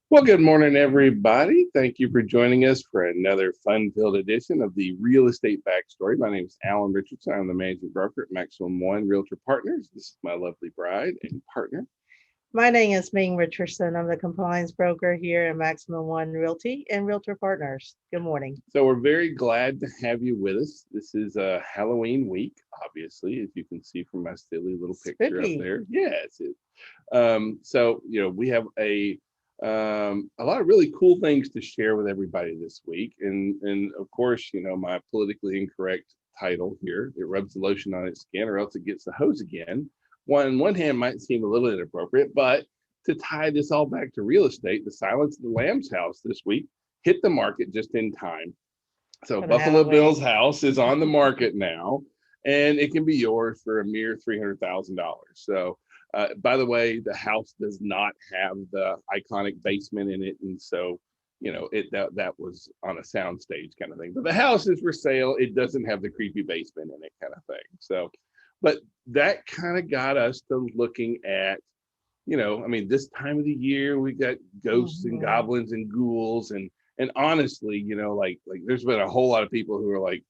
Well, good morning, everybody. Thank you for joining us for another fun-filled edition of the Real Estate Backstory. My name is Alan Richardson. I'm the managing broker at Maximum One Realtor Partners. This is my lovely bride and partner. My name is Ming Richardson. I'm the compliance broker here at Maximum One Realty and Realtor Partners. Good morning. So we're very glad to have you with us. This is a Halloween week, obviously, as you can see from my silly little picture up Spooky. there. Yes. We have a lot of really cool things to share with everybody this week, and of course, my politically incorrect title here. It rubs the lotion on its skin, or else it gets the hose again. On one hand, might seem a little inappropriate, but to tie this all back to real estate, the Silence of the Lambs house this week hit the market just in time. So For the Buffalo Halloween. Bill's house is on the market now, and it can be yours for a mere $300,000. So, by the way, the house does not have the iconic basement in it, and so that was on a soundstage kind of thing. But the house is for sale. It doesn't have the creepy basement in it, kind of thing. So, but that kind of got us to looking at this time of the year we got ghosts and Mhm. goblins and ghouls and honestly, like there's been a whole lot of people who are like,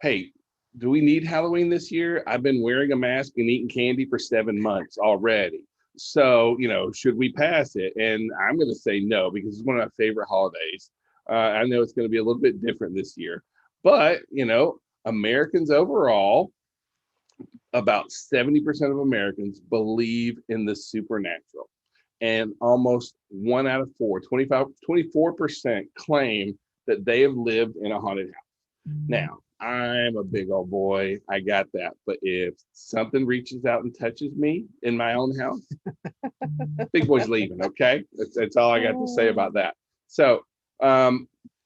hey, do we need Halloween this year? I've been wearing a mask and eating candy for 7 months already. So, should we pass it? And I'm going to say no, because it's one of my favorite holidays. I know it's going to be a little bit different this year, but, Americans overall, about 70% of Americans believe in the supernatural. And almost one out of four, 24% claim that they have lived in a haunted house. Now, I'm a big old boy. I got that. But if something reaches out and touches me in my own house, big boy's leaving. Okay. That's all I got to say about that. So,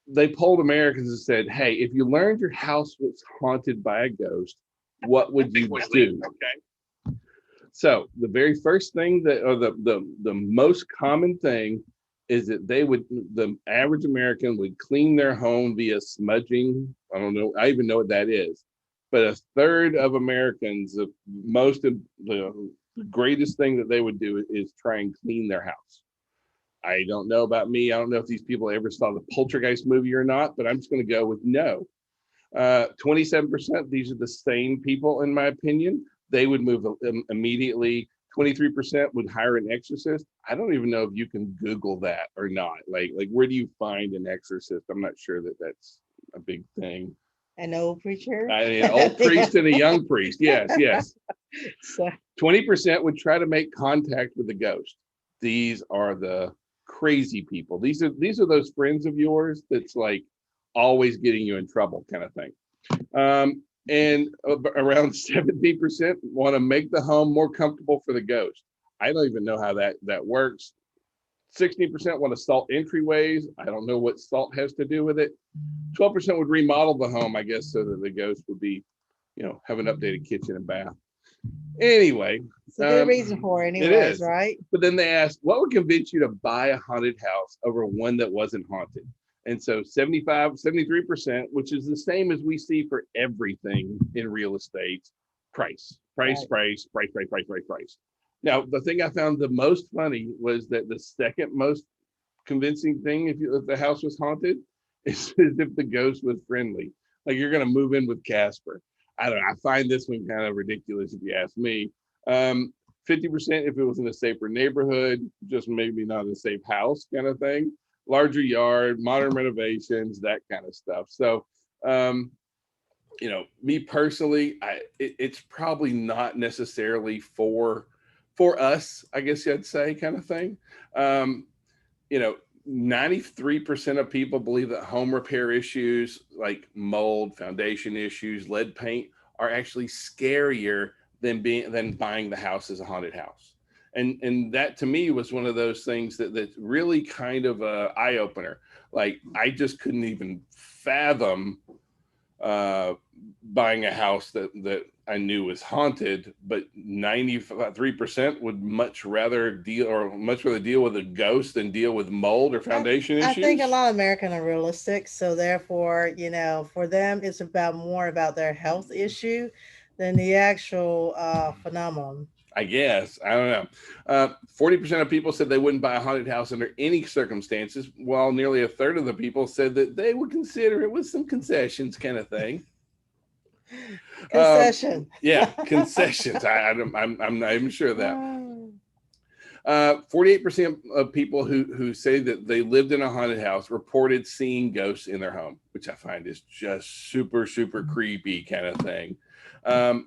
they polled Americans and said, hey, if you learned your house was haunted by a ghost, what would you do? Okay. So the very first thing that, or the most common thing, is that the average American would clean their home via smudging. I don't know, I even know what that is. But a third of Americans, most of the greatest thing that they would do is try and clean their house. I don't know about me. I don't know if these people ever saw the Poltergeist movie or not, but I'm just going to go with no. 27%, these are the same people, in my opinion. They would move immediately. 23% would hire an exorcist. I don't even know if you can Google that or not. Like where do you find an exorcist? I'm not sure that that's a big thing. An old preacher. An old priest and a young priest. Yes, yes. So, 20% would try to make contact with the ghost. These are the crazy people. These are those friends of yours that's like always getting you in trouble, kind of thing. And around 70% want to make the home more comfortable for the ghost. I don't even know how that works. 16% want to salt entryways. I don't know what salt has to do with it. 12% would remodel the home, I guess, so that the ghost would be, have an updated kitchen and bath. Anyway, it's a good reason for it, it anyways, is. right? But then they asked, what would convince you to buy a haunted house over one that wasn't haunted? And so 73%, which is the same as we see for everything in real estate, price, price, Right. price, price, price, price, price, price. Now, the thing I found the most funny was that the second most convincing thing, if the house was haunted, is if the ghost was friendly. Like you're going to move in with Casper. I don't know. I find this one kind of ridiculous if you ask me. 50% if it was in a safer neighborhood, just maybe not a safe house kind of thing. Larger yard, modern renovations, that kind of stuff. So, me personally, it's probably not necessarily for us, I guess I'd say, kind of thing. Um, you know, 93% of people believe that home repair issues like mold, foundation issues, lead paint are actually scarier than buying the house as a haunted house. And that to me was one of those things that really kind of a eye opener. Like I just couldn't even fathom uh, buying a house that I knew was haunted, but 93% would much rather deal with a ghost than deal with mold or I, foundation I think a issues. lot of Americans are realistic, so therefore, for them, it's about more about their health issue than the actual phenomenon. I guess. I don't know. 40% of people said they wouldn't buy a haunted house under any circumstances, while nearly a third of the people said that they would consider it with some concessions, kind of thing. Um, Concession. yeah, concessions. I'm not even sure of that. Mm, 48% of people who say that they lived in a haunted house reported seeing ghosts in their home, which I find is just super, super creepy kind of thing.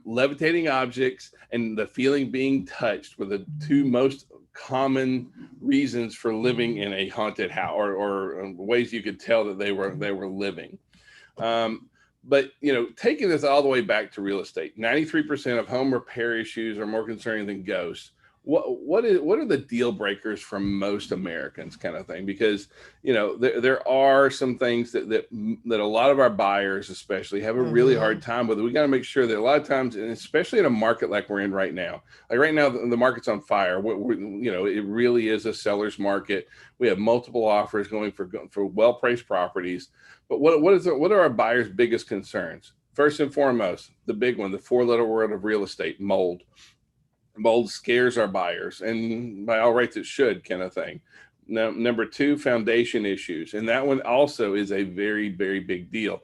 Levitating objects and the feeling being touched were the two most common reasons for living in a haunted house, or ways you could tell that they were living. Um, but taking this all the way back to real estate, 93% of home repair issues are more concerning than ghosts. What are the deal breakers for most Americans, kind of thing? Because there are some things that a lot of our buyers especially have a really hard mhm. time with. We got to make sure that a lot of times, and especially in a market like we're in right now, like right now the market's on fire. It really is a seller's market. We have multiple offers going for well-priced properties. But what are our buyers' biggest concerns? First and foremost, the big one, the four-letter word of real estate: mold. Mold scares our buyers, and by all rights it should, kind of thing. Now, number two, foundation issues, and that one also is a very, very big deal.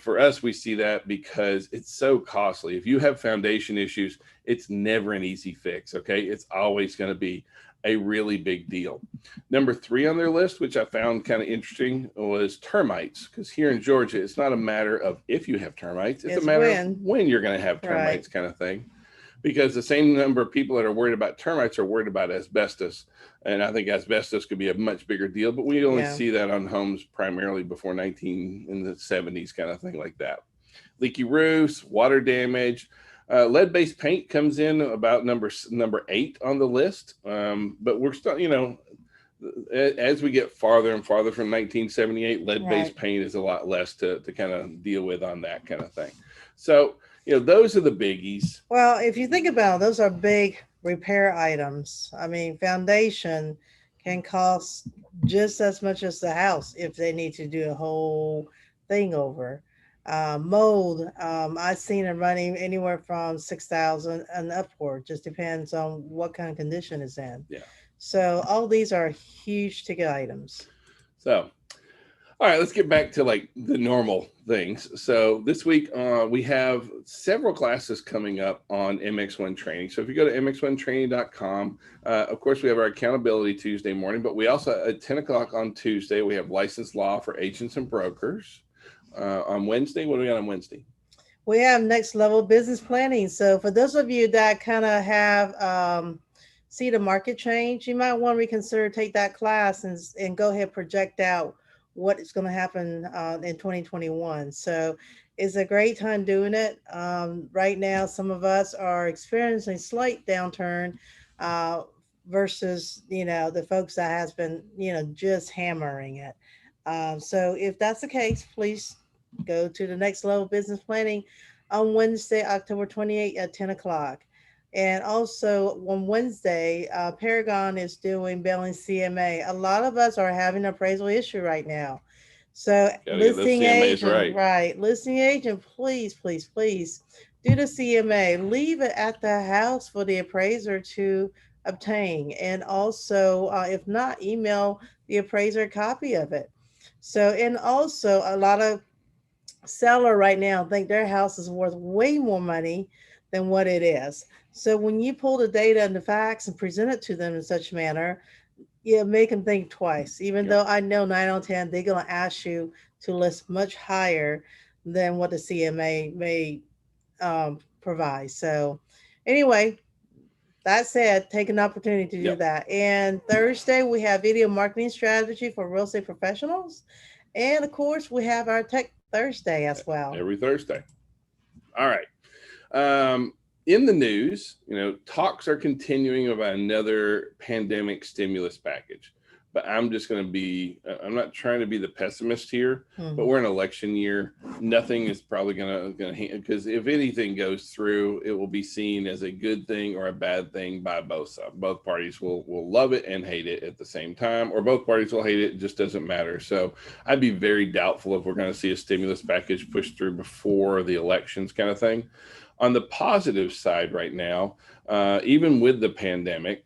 For us, we see that because it's so costly. If you have foundation issues, it's never an easy fix. Okay, it's always going to be a really big deal. Number three on their list, which I found kind of interesting, was termites. Because here in Georgia, it's not a matter of if you have termites; it's a It's matter of when, when you're going to have right? termites, kind of thing, because the same number of people that are worried about termites are worried about asbestos. And I think asbestos could be a much bigger deal, but we only Yeah. see that on homes primarily before 19 in the 70s, kind of thing like that. Leaky roofs, water damage. Lead-based paint comes in about number 8 on the list, but we're still, as we get farther and farther from 1978, lead-based Right. paint is a lot less to kind of deal with on that kind of thing. So, those are the biggies. Well, if you think about it, those are big repair items. I mean, foundation can cost just as much as the house if they need to do a whole thing over. Mold, I've seen it running anywhere from 6,000 and upward. Just depends on what kind of condition it's in. Yeah. So all these are huge ticket items. So, all right, let's get back to like the normal things. So this week we have several classes coming up on MX1 training. So if you go to mx1training.com, of course we have our accountability Tuesday morning, but we also at 10 o'clock on Tuesday we have licensed law for agents and brokers. On Wednesday, what do we got on Wednesday? We have next level business planning. So for those of you that kind of have see the market change, you might want to reconsider take that class and go ahead project out what is going to happen in 2021. So it's a great time doing it. Right now, some of us are experiencing slight downturn uh, versus the folks that has been just hammering it. So if that's the case, please go to the next level business planning on Wednesday, October 28th at 10 o'clock. And also on Wednesday, Paragon is doing billing CMA. A lot of us are having an appraisal issue right now. So Got to get those listing CMAs agent, right. right? Listing agent, please, please, please do the CMA. Leave it at the house for the appraiser to obtain. And also, if not, email the appraiser a copy of it. So, and also a lot of seller right now think their house is worth way more money than what it is. So when you pull the data and the facts and present it to them in such manner, you make them think twice. Even Yep. though I know 9 on 10, they're gonna ask you to list much higher than what the CMA may provide. So anyway, that said, take an opportunity to do Yep. that. And Thursday we have video marketing strategy for real estate professionals. And of course, we have our Tech Thursday as well. Every Thursday. All right. In the news, talks are continuing about another pandemic stimulus package. But I'm just going to I'm not trying to be the pessimist here, but Mhm. we're in election year. Nothing is probably because if anything goes through, it will be seen as a good thing or a bad thing by both sides. Both parties will love it and hate it at the same time, or both parties will hate it. It just doesn't matter. So I'd be very doubtful if we're going to see a stimulus package pushed through before the elections, kind of thing. On the positive side right now, even with the pandemic,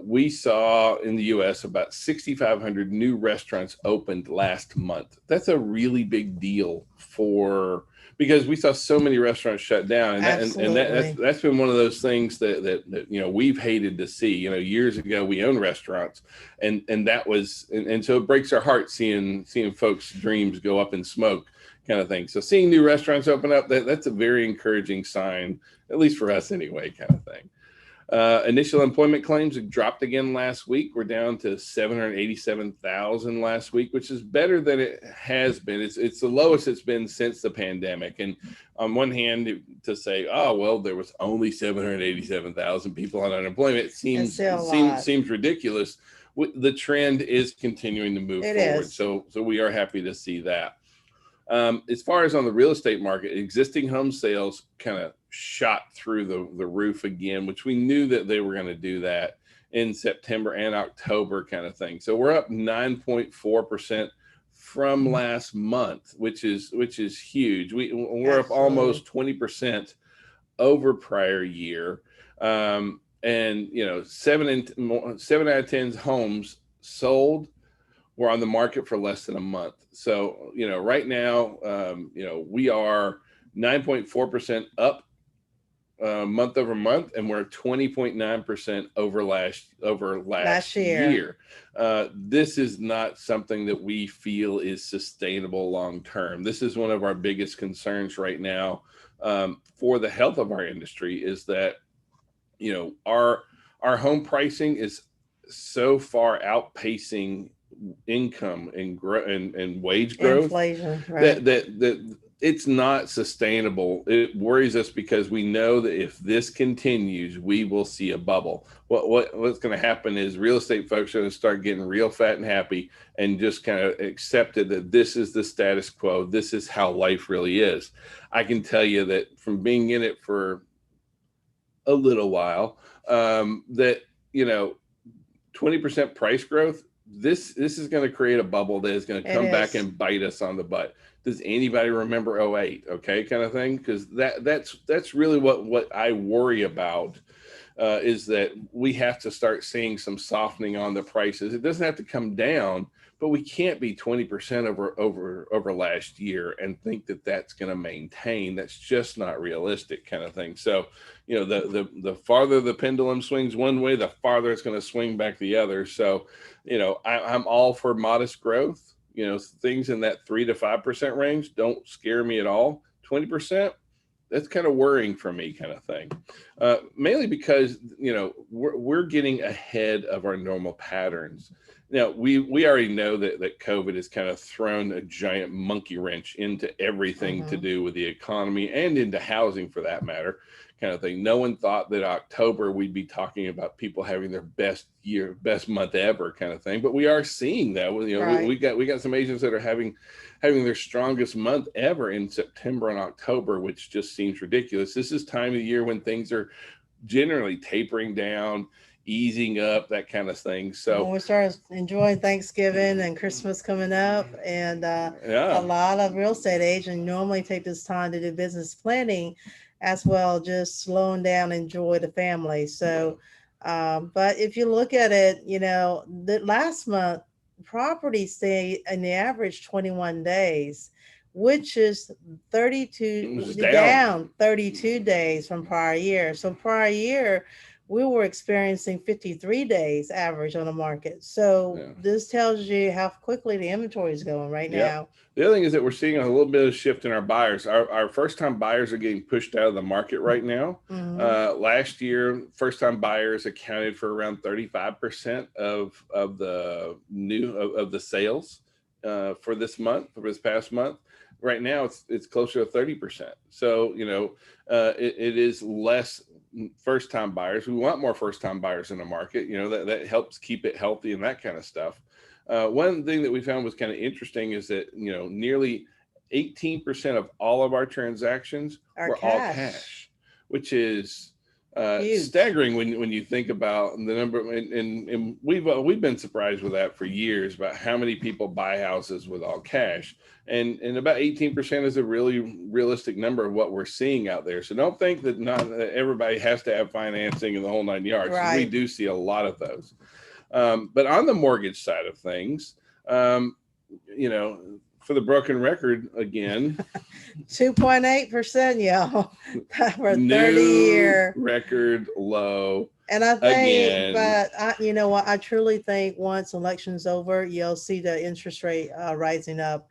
we saw in the US about 6,500 new restaurants opened last month. That's a really big deal for because we saw so many restaurants shut down, and Absolutely. that's been one of those things that we've hated to see. Years ago we owned restaurants, and that was and so it breaks our heart seeing folks' dreams go up in smoke, kind of thing. So seeing new restaurants open up, that's a very encouraging sign, at least for us anyway, kind of thing. Initial employment claims dropped again last week. We're down to 787,000 last week, which is better than it has been. It's the lowest it's been since the pandemic. And on one hand, to say, oh well, there was only 787,000 people on unemployment, it It's seems still a lot. seems ridiculous. The trend is continuing to move It forward, is. so we are happy to see that. As far as on the real estate market, existing home sales kind of shot through the roof again, which we knew that they were going to do that in September and October, kind of thing. So we're up 9.4% from last month, which is huge. We're up Absolutely. almost 20% over prior year. And 7 out of 10 homes sold were on the market for less than a month. So, right now, we are 9.4% up month over month, and we're 20.9% over Last last year. year. This is not something that we feel is sustainable long term. This is one of our biggest concerns right now, for the health of our industry, is that our home pricing is so far outpacing income and wage growth Inflation, right? that it's not sustainable. It worries us because we know that if this continues, we will see a bubble. What's going to happen is real estate folks are going to start getting real fat and happy and just kind of accepted that this is the status quo. This is how life really is. I can tell you that from being in it for a little while, that 20% price growth, this is going to create a bubble that is going to It come back is. and bite us on the butt. Does anybody remember '08? Okay, kind of thing, because that's really what I worry about, is that we have to start seeing some softening on the prices. It doesn't have to come down, but we can't be 20% over last year and think that that's going to maintain. That's just not realistic, kind of thing. So, the farther the pendulum swings one way, the farther it's going to swing back the other. So, I'm all for modest growth. Things in that 3 to 5% range don't scare me at all. 20%, that's kind of worrying for me, kind of thing. Mainly because we're getting ahead of our normal patterns. Now we already know that COVID has kind of thrown a giant monkey wrench into everything to Hmm. do with the economy and into housing, for that matter, kind of thing. No one thought that October we'd be talking about people having their best month ever, kind of thing. But we are seeing that. Right. We got some agents that are having their strongest month ever in September and October, which just seems ridiculous. This is time of the year when things are generally tapering down, easing up, that kind of thing. When So, we start enjoying Thanksgiving and Christmas coming up, and a yeah, lot of real estate agents normally take this time to do business planning as well, just slowing down, enjoy the family. So, but if you look at it, the last month property stayed in the average 21 days, which is it 32 was down. down 32 days from prior year. So prior year we were experiencing 53 days average on the market. So Yeah. this tells you how quickly the inventory is going right Yep. now. The other thing is that we're seeing a little bit of shift in our buyers. Our first time buyers are getting pushed out of the market right now. Hmm. Last year, first time buyers accounted for around 35% of the of the sales, for this past month. Right now, it's closer to 30%. So, it is less first time buyers. We want more first time buyers in the market. That helps keep it healthy and that kind of stuff. One thing that we found was kind of interesting is that nearly 18% of all of our transactions Our were all cash. cash, which is Huge. staggering when you think about the number, and we've been surprised with that for years about how many people buy houses with all cash, and about 18% is a really realistic number of what we're seeing out there. So don't think that not that everybody has to have financing in the whole 9 yards. We Right. do see a lot of those, but on the mortgage side of things, um, for the broken record again, 2.8%, y'all, for 30 new year. record low And I think, again. but you know what? I truly think once election's over, you'll see the interest rate rising up.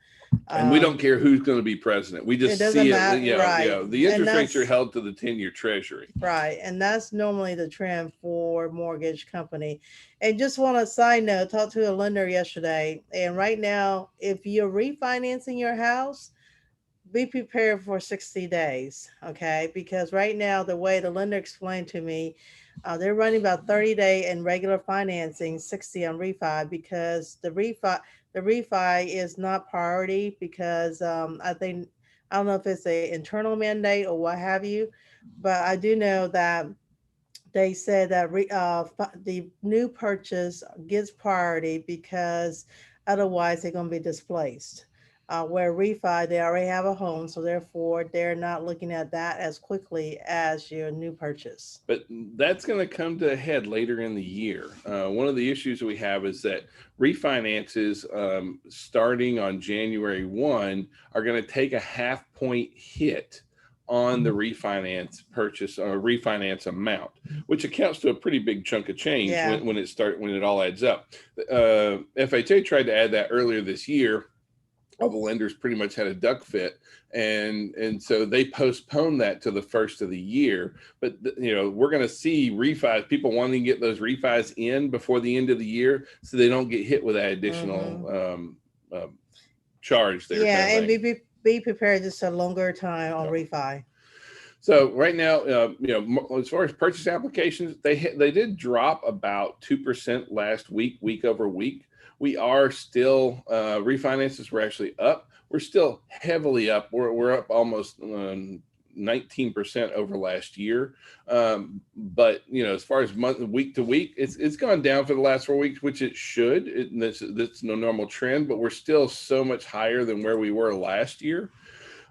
And we don't Um, care who's going to be president. We it just doesn't see it. matter, right? The And interest rates are that's held to the 10-year treasury. right, and that's normally the trend for mortgage company. And just want a side note, talked to a lender yesterday, and right now, if you're refinancing your house, be prepared for 60 days, okay? Because right now, the way the lender explained to me, they're running about 30-day in regular financing, 60 on refi, because the refi is not priority because I don't know if it's a internal mandate or what have you, but I do know that they said that the new purchase gets priority because otherwise they're going to be displaced. Where refi, they already have a home, so therefore they're not looking at that as quickly as your new purchase. But that's going to come to a head later in the year. One of the issues we have is that refinances starting on January 1 are going to take a half point hit on the refinance purchase or refinance amount, which accounts to a pretty big chunk of change Yeah. when it all adds up. FHA tried to add that earlier this year. All the lenders pretty much had a duck fit, and so they postponed that to the first of the year. But we're going to see refis, people wanting to get those refis in before the end of the year, so they don't get hit with that Hmm. additional charge there, kind Yeah, of and thing. be prepared just a longer time on Yeah. refi. So right now, as far as purchase applications, they did drop about 2% last week over week. We are still refinances were actually up. We're still heavily up. We're up almost 19% over last year. But as far as week to week, it's gone down for the last 4 weeks, which it should. That's no normal trend, but we're still so much higher than where we were last year.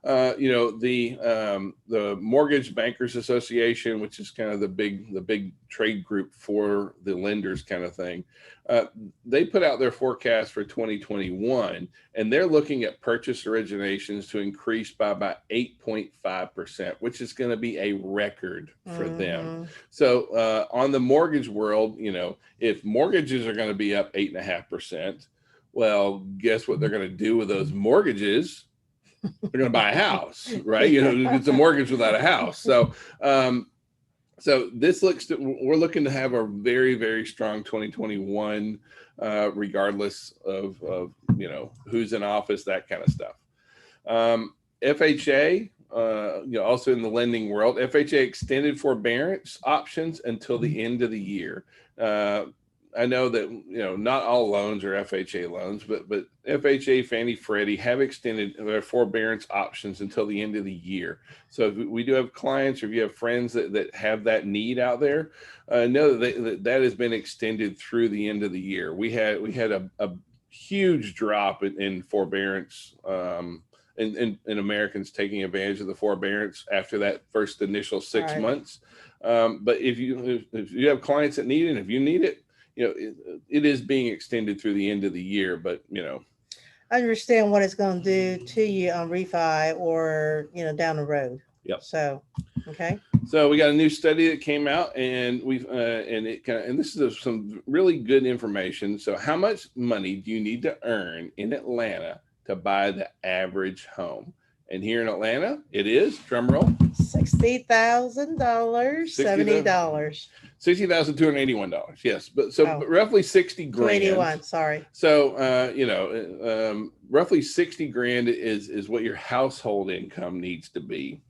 The Mortgage Bankers Association, which is kind of the big trade group for the lenders, kind of thing. They put out their forecast for 2021, and they're looking at purchase originations to increase by about 8.5%, which is going to be a record for them. Hmm. So on the mortgage world, if mortgages are going to be up 8.5%, well, guess what they're going to do with those mortgages? They're going to buy a house, right? Yeah. It's a mortgage without a house. So we're looking to have a very, very strong 2021, regardless of who's in office, that kind of stuff. FHA, also in the lending world, FHA extended forbearance options until the end of the year. I know that not all loans are FHA loans, but FHA, Fannie, Freddie have extended their forbearance options until the end of the year. So if we do have clients, or if you have friends that have that need out there, know that has been extended through the end of the year. We had a huge drop in forbearance. And Americans taking advantage of the forbearance after that first initial 6 months. But if you have clients that need it, and if you need it, it is being extended through the end of the year. But I understand what it's going to do to you on refi or down the road. yep. So, okay. So we got a new study that came out, and and this is some really good information. So how much money do you need to earn in Atlanta to buy the average home? And here in Atlanta, it is, drum roll, $60,000, $70. $60,281. Yes, but Oh, roughly 60 grand. 281. Sorry. So roughly 60 grand is what your household income needs to be.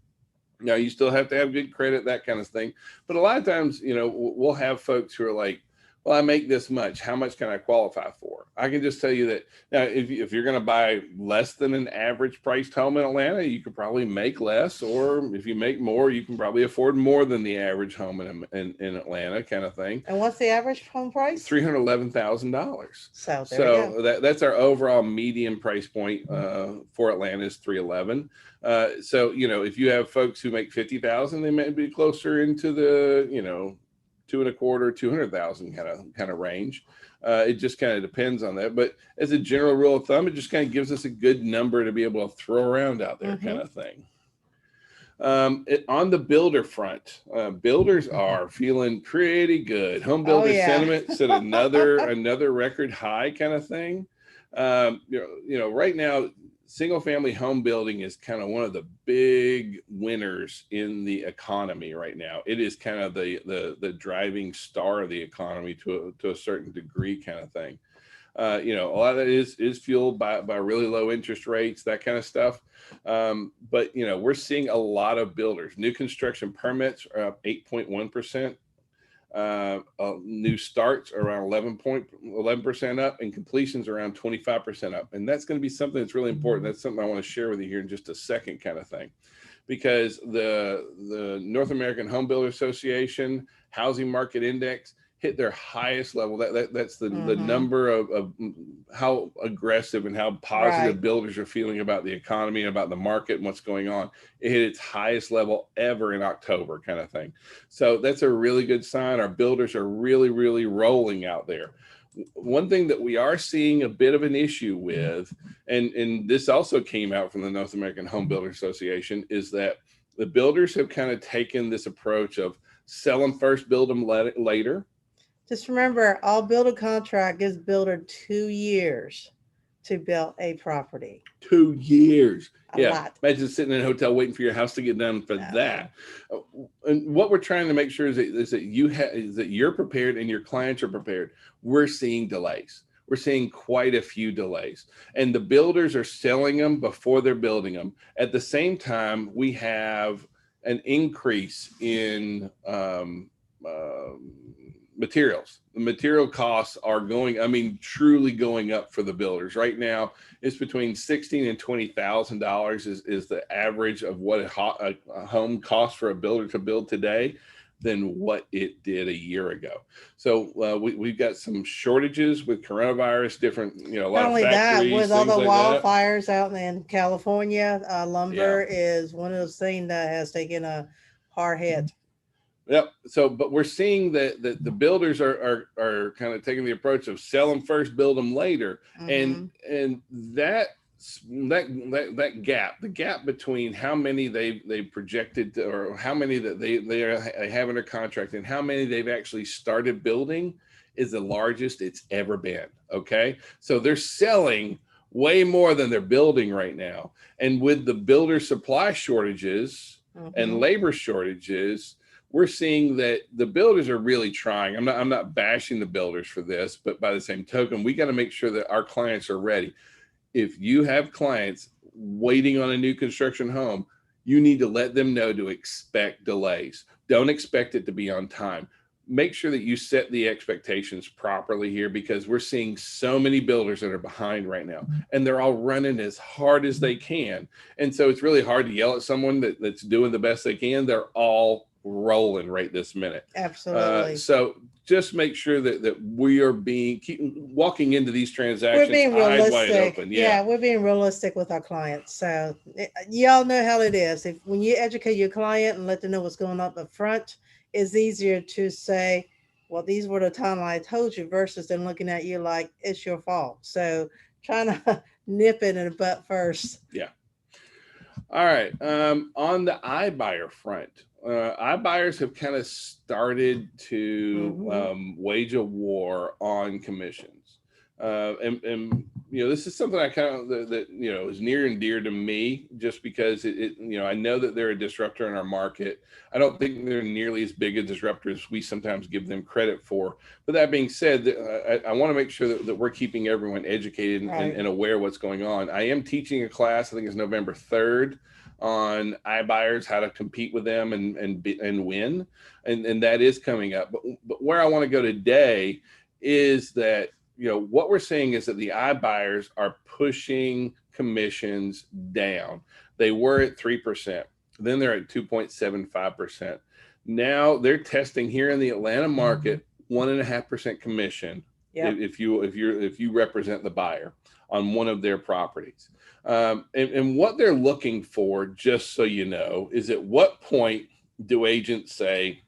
Now, you still have to have good credit, that kind of thing. But a lot of times, we'll have folks who are like, well, I make this much. How much can I qualify for? I can just tell you that now, if you're going to buy less than an average priced home in Atlanta, you could probably make less, or if you make more, you can probably afford more than the average home in Atlanta, kind of thing. And what's the average home price? $311,000. So there we So go. that's our overall median price point for Atlanta is 311. So if you have folks who make 50,000, they may be closer into the two and a quarter, 200,000 kind of range. It just kind of depends on that. But as a general rule of thumb, it just kind of gives us a good number to be able to throw around out there, kind of thing. On the builder front, builders are feeling pretty good. Home builder sentiment set another record high, kind of thing. Right now, single family home building is kind of one of the big winners in the economy right now. It is kind of the driving star of the economy to a certain degree, kind of thing. A lot of that is fueled by really low interest rates, that kind of stuff. But we're seeing a lot of builders. New construction permits are up 8.1%. New starts are around 11% up, and completions around 25% up. And that's going to be something that's really important. That's something I want to share with you here in just a second, kind of thing, because the North American Home Builder Association Housing Market Index hit their highest level. That's the number of how aggressive and how positive builders are feeling about the economy and about the market and what's going on. It hit its highest level ever in October, kind of thing. So that's a really good sign. Our builders are really, really rolling out there. One thing that we are seeing a bit of an issue with, and this also came out from the North American Home Builder Association, is that the builders have kind of taken this approach of sell them first, build them later. Just remember, all builder contract gives builder 2 years to build a property. 2 years. A lot. Imagine sitting in a hotel waiting for your house to get done for that. And what we're trying to make sure is that you're prepared and your clients are prepared. We're seeing delays. We're seeing quite a few delays, and the builders are selling them before they're building them. At the same time, we have an increase in materials. The material costs are truly going up for the builders. Right now, it's between $16,000 and $20,000 is the average of what a home costs for a builder to build today than what it did a year ago. So we've got some shortages with coronavirus, different, a lot Not only of factories, that, with all the like wildfires out in California, lumber is one of those things that has taken a hard hit. Yep. So, but we're seeing that the builders are kind of taking the approach of sell them first, build them later, and that gap, the gap between how many they projected or how many that they have under contract and how many they've actually started building is the largest it's ever been. Okay, so they're selling way more than they're building right now, and with the builder supply shortages and labor shortages, we're seeing that the builders are really trying. I'm not bashing the builders for this, but by the same token, we got to make sure that our clients are ready. If you have clients waiting on a new construction home, you need to let them know to expect delays. Don't expect it to be on time. Make sure that you set the expectations properly here, because we're seeing so many builders that are behind right now, and they're all running as hard as they can. And so it's really hard to yell at someone that's doing the best they can. They're all rolling right this minute. Absolutely. So just make sure that we are walking into these transactions. We're being realistic. Eyes wide open. Yeah, we're being realistic with our clients. So y'all know how it is. When you educate your client and let them know what's going on up front, it's easier to say, well, these were the timeline I told you, versus them looking at you like it's your fault. So trying to nip it in the butt first. Yeah. All right. On the iBuyer front, iBuyers have kind of started to wage a war on commissions. And this is something I kind of that is near and dear to me, just because I know that they're a disruptor in our market. I don't think they're nearly as big a disruptor as we sometimes give them credit for. But that being said, I want to make sure that we're keeping everyone educated and aware of what's going on. I am teaching a class, I think it's November 3rd, on iBuyers, how to compete with them and win. And that is coming up. But where I want to go today is that what we're seeing is that the iBuyers are pushing commissions down. They were at 3%, then they're at 2.75%. Now they're testing here in the Atlanta market 1.5% commission. Yep. If you represent the buyer on one of their properties, and what they're looking for, just so you know, is at what point do agents say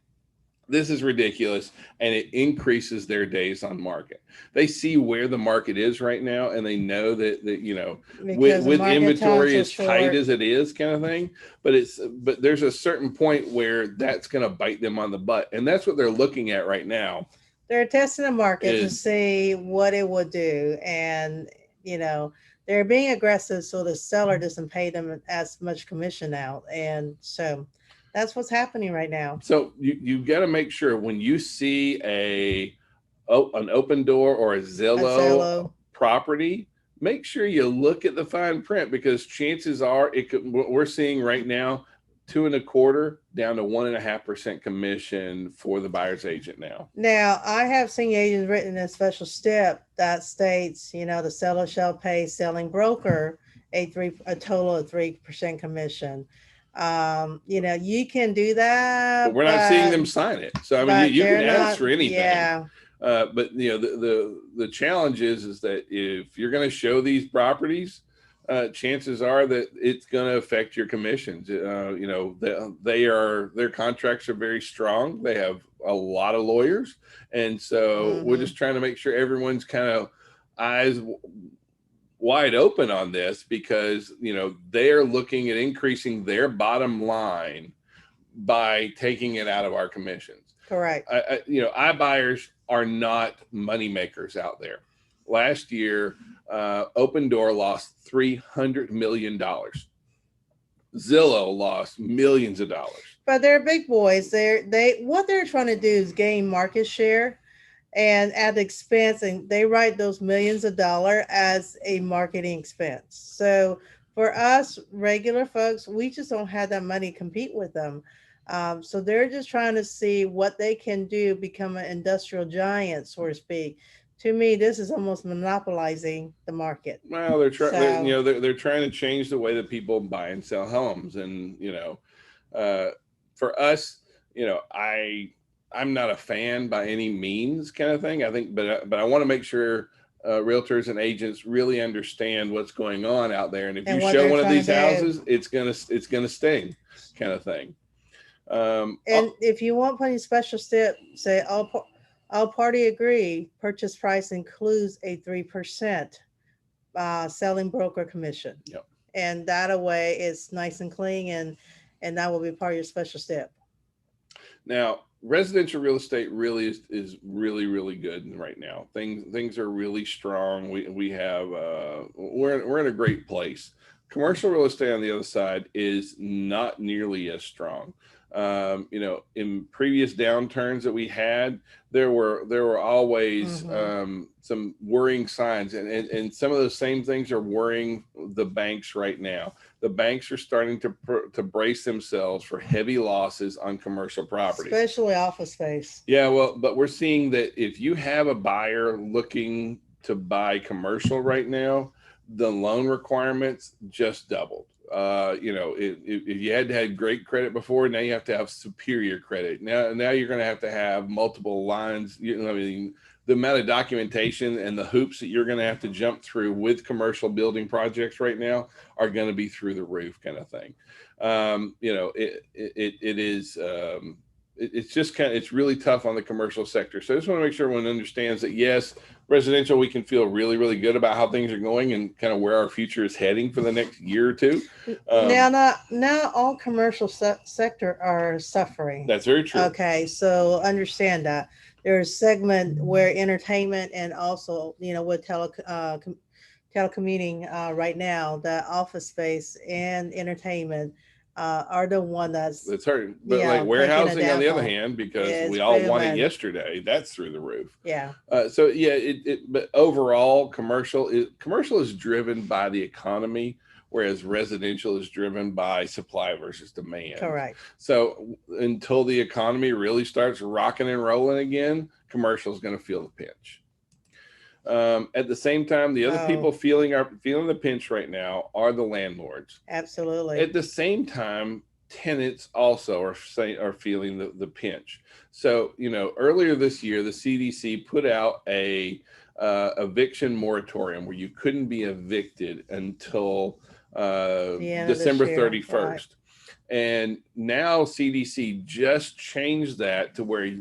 this is ridiculous, and it increases their days on market. They see where the market is right now, and they know that with inventory as tight as it is, kind of thing. But there's a certain point where that's going to bite them on the butt, and that's what they're looking at right now. They're testing the market to see what it would do, and they're being aggressive so the seller doesn't pay them as much commission out, and so that's what's happening right now. So you got to make sure when you see an Open Door or a Zillow property, make sure you look at the fine print, because chances are what we're seeing right now, 2.25% down to 1.5% commission for the buyer's agent now. Now, I have seen agents written a special step that states, the seller shall pay selling broker a total of 3% commission. You can do that, but we're not seeing them sign it. So I mean, you can ask for anything. Yeah. But the challenge is that if you're going to show these properties, chances are that it's going to affect your commissions. Their contracts are very strong. They have a lot of lawyers, and so we're just trying to make sure everyone's kind of eyes wide open on this, because they're looking at increasing their bottom line by taking it out of our commissions. Correct. iBuyers are not money makers out there. Last year, Open Door lost $300 million. Zillow lost millions of dollars. But they're big boys. What they're trying to do is gain market share, and at the expense, and they write those millions of dollars as a marketing expense. So for us regular folks, we just don't have that money to compete with them. So they're just trying to see what they can do, become an industrial giant, so to speak. To me, this is almost monopolizing the market. Well, they're trying. They're trying to change the way that people buy and sell homes, and for us, I'm not a fan by any means, kind of thing. I think, but I want to make sure realtors and agents really understand what's going on out there, and if you show one of these houses, it's gonna sting, kind of thing. And if you want putting special step, say all party agree, purchase price includes a 3% selling broker commission. Yep. And that way it's nice and clean, and that will be part of your special step. Now, residential real estate really is really, really good right now. Things are really strong. We have we're in a great place. Commercial real estate on the other side is not nearly as strong. In previous downturns that we had, there were always some worrying signs, and some of those same things are worrying the banks right now. The banks are starting to brace themselves for heavy losses on commercial property, especially office space. Yeah, well, but we're seeing that if you have a buyer looking to buy commercial right now, the loan requirements just doubled. If you had to have great credit before, now you have to have superior credit. Now you're going to have multiple lines. The amount of documentation and the hoops that you're going to have to jump through with commercial building projects right now are going to be through the roof, kind of thing. It's really tough on the commercial sector. So I just want to make sure everyone understands that, yes, residential, we can feel really, really good about how things are going and kind of where our future is heading for the next year or two. Now all commercial sector are suffering. That's very true. Okay, so understand that there's a segment where entertainment and also, with telecommuting right now, the office space and entertainment are the one that's hurting. But like warehousing on the other hand, because we all want it yesterday, that's through the roof. Yeah. But overall, commercial is driven by the economy, whereas residential is driven by supply versus demand. Correct. So until the economy really starts rocking and rolling again, commercial is going to feel the pinch. At the same time, the other Oh, people feeling the pinch right now are the landlords. absolutely. At the same time, tenants also are feeling the pinch. So, earlier this year, the CDC put out a eviction moratorium where you couldn't be evicted until The end of this December year, right? 31st. And now CDC just changed that to where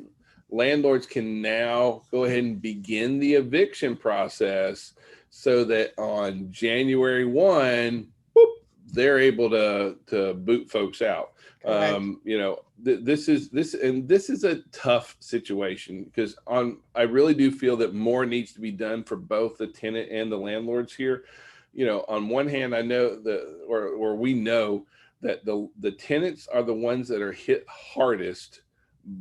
landlords can now go ahead and begin the eviction process so that on January 1, whoop, they're able to boot folks out. Correct. This is a tough situation because I really do feel that more needs to be done for both the tenant and the landlords here. On one hand, I know that, or we know that the tenants are the ones that are hit hardest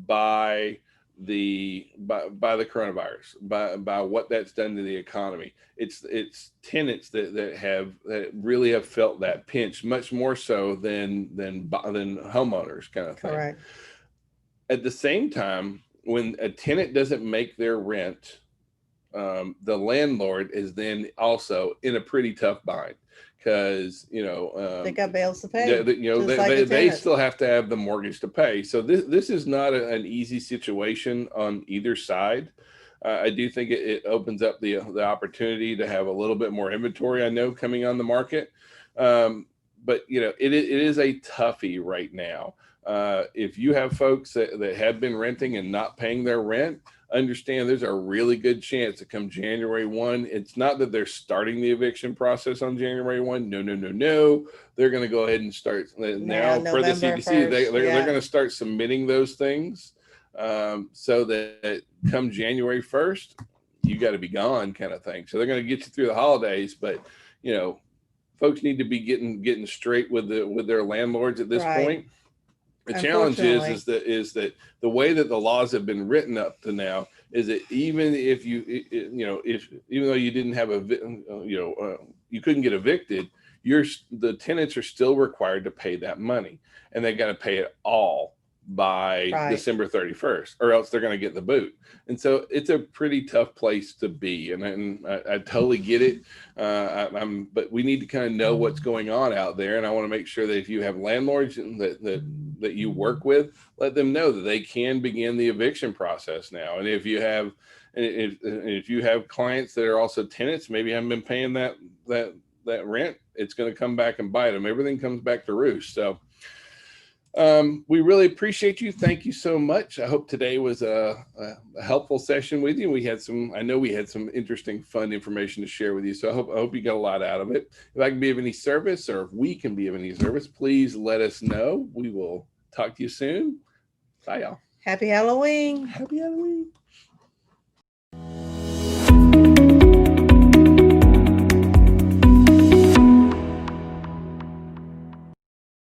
by by the coronavirus, by what that's done to the economy. It's tenants that really have felt that pinch much more so than homeowners, kind of thing. Correct. At the same time, when a tenant doesn't make their rent, the landlord is then also in a pretty tough bind because They got bills to they, pay, just like the they tenants. still have to have the mortgage to pay. So this is not an easy situation on either side. I do think it opens up the opportunity to have a little bit more inventory, I know, coming on the market. But it is a toughie right now. If you have folks that have been renting and not paying their rent, understand there's a really good chance that come January 1, it's not that they're starting the eviction process on January 1. No, no, no, no. They're going to go ahead and start Now, now per the November CDC. 1st. They're Yeah. going to start submitting those things so that come January 1st, you got to be gone, kind of thing. So they're going to get you through the holidays, but folks need to be getting straight with their landlords at this Right. point. The challenge Unfortunately. is that the way that the laws have been written up to now is that even if if even though you didn't have you couldn't get evicted, the tenants are still required to pay that money, and they got to pay it all by Right. December 31st, or else they're going to get the boot. And so it's a pretty tough place to be, and I totally get it. But we need to kind of know what's going on out there, and I want to make sure that if you have landlords that you work with, let them know that they can begin the eviction process now. And if you have clients that are also tenants, maybe haven't been paying that rent, it's going to come back and bite them. Everything comes back to roost. So we really appreciate you. Thank you so much. I hope today was a helpful session with you. I know we had some interesting, fun information to share with you. So I hope you got a lot out of it. If I can be of any service, or if we can be of any service, please let us know. We will talk to you soon. Bye, y'all. Happy Halloween. Happy Halloween.